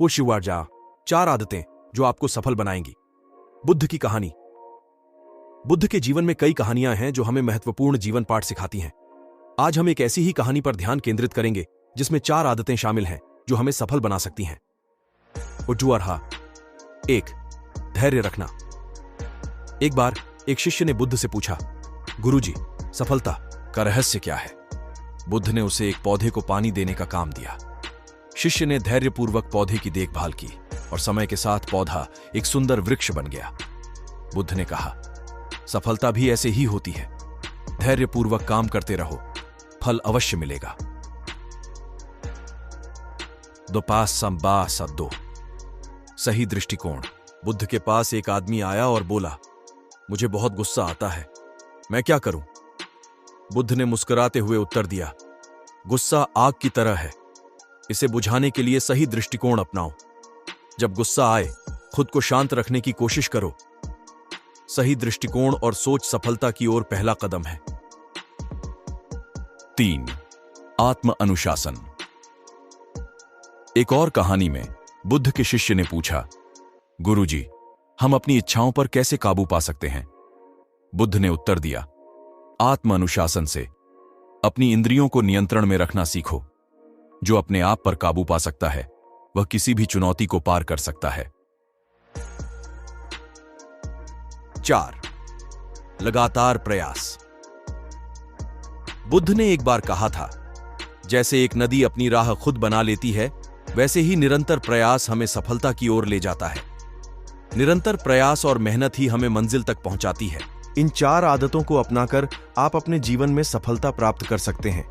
होशियार जा 4 आदतें जो आपको सफल बनाएंगी। बुद्ध की कहानी। बुद्ध के जीवन में कई कहानियां हैं जो हमें महत्वपूर्ण जीवन पाठ सिखाती हैं। आज हम एक ऐसी ही कहानी पर ध्यान केंद्रित करेंगे जिसमें 4 आदतें शामिल हैं जो हमें सफल बना सकती हैं। उज्जुअरहा। 1. धैर्य रखना। एक बार एक शिष्य ने बुद्ध से पूछा, गुरुजी, सफलता का रहस्य क्या है? बुद्ध ने उसे एक पौधे को पानी देने का काम दिया। शिष्य ने धैर्यपूर्वक पौधे की देखभाल की और समय के साथ पौधा एक सुंदर वृक्ष बन गया। बुद्ध ने कहा, सफलता भी ऐसे ही होती है। धैर्यपूर्वक काम करते रहो, फल अवश्य मिलेगा। दो पास संबा सद्दो। सही दृष्टिकोण। बुद्ध के पास एक आदमी आया और बोला, मुझे बहुत गुस्सा आता है, मैं क्या करूं? बुद्ध ने मुस्कुराते हुए उत्तर दिया, गुस्सा आग की तरह है, इसे बुझाने के लिए सही दृष्टिकोण अपनाओ। जब गुस्सा आए, खुद को शांत रखने की कोशिश करो। सही दृष्टिकोण और सोच सफलता की ओर पहला कदम है। 3. आत्म अनुशासन। एक और कहानी में बुद्ध के शिष्य ने पूछा, गुरुजी, हम अपनी इच्छाओं पर कैसे काबू पा सकते हैं? बुद्ध ने उत्तर दिया, आत्म अनुशासन से। अपनी इंद्रियों को नियंत्रण में रखना सीखो। जो अपने आप पर काबू पा सकता है वह किसी भी चुनौती को पार कर सकता है। 4. लगातार प्रयास। बुद्ध ने एक बार कहा था, जैसे एक नदी अपनी राह खुद बना लेती है, वैसे ही निरंतर प्रयास हमें सफलता की ओर ले जाता है। निरंतर प्रयास और मेहनत ही हमें मंजिल तक पहुंचाती है। इन 4 आदतों को अपनाकर आप अपने जीवन में सफलता प्राप्त कर सकते हैं।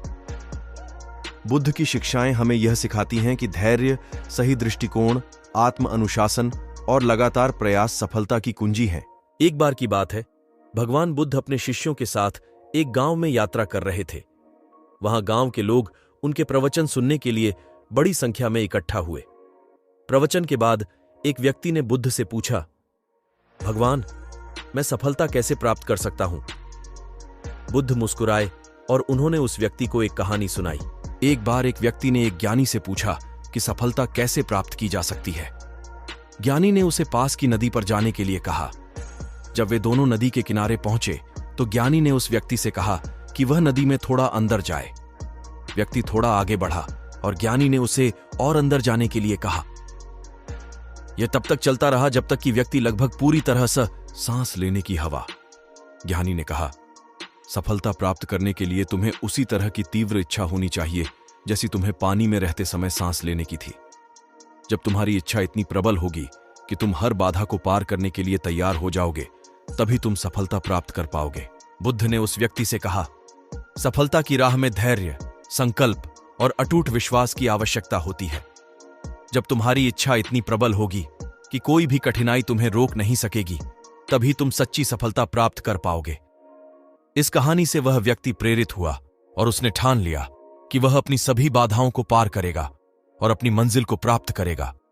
बुद्ध की शिक्षाएं हमें यह सिखाती हैं कि धैर्य, सही दृष्टिकोण, आत्म अनुशासन और लगातार प्रयास सफलता की कुंजी हैं। एक बार की बात है, भगवान बुद्ध अपने शिष्यों के साथ एक गांव में यात्रा कर रहे थे। वहां गांव के लोग उनके प्रवचन सुनने के लिए बड़ी संख्या में इकट्ठा हुए। प्रवचन के बाद एक व्यक्ति ने बुद्ध से पूछा, भगवान, मैं सफलता कैसे प्राप्त कर सकता हूं? बुद्ध मुस्कुराए और उन्होंने उस व्यक्ति को एक कहानी सुनाई। एक बार एक व्यक्ति ने एक ज्ञानी से पूछा कि सफलता कैसे प्राप्त की जा सकती है। ज्ञानी ने उसे पास की नदी पर जाने के लिए कहा। जब वे दोनों नदी के किनारे पहुंचे तो ज्ञानी ने उस व्यक्ति से कहा कि वह नदी में थोड़ा अंदर जाए। व्यक्ति थोड़ा आगे बढ़ा और ज्ञानी ने उसे और अंदर जाने के लिए कहा। यह तब तक चलता रहा जब तक कि व्यक्ति लगभग पूरी तरह से सांस लेने की हवा। ज्ञानी ने कहा, सफलता प्राप्त करने के लिए तुम्हें उसी तरह की तीव्र इच्छा होनी चाहिए जैसी तुम्हें पानी में रहते समय सांस लेने की थी। जब तुम्हारी इच्छा इतनी प्रबल होगी कि तुम हर बाधा को पार करने के लिए तैयार हो जाओगे, तभी तुम सफलता प्राप्त कर पाओगे। बुद्ध ने उस व्यक्ति से कहा, सफलता की राह में धैर्य, संकल्प और अटूट विश्वास की आवश्यकता होती है। जब तुम्हारी इच्छा इतनी प्रबल होगी कि कोई भी कठिनाई तुम्हें रोक नहीं सकेगी, तभी तुम सच्ची सफलता प्राप्त कर पाओगे। इस कहानी से वह व्यक्ति प्रेरित हुआ और उसने ठान लिया कि वह अपनी सभी बाधाओं को पार करेगा और अपनी मंजिल को प्राप्त करेगा।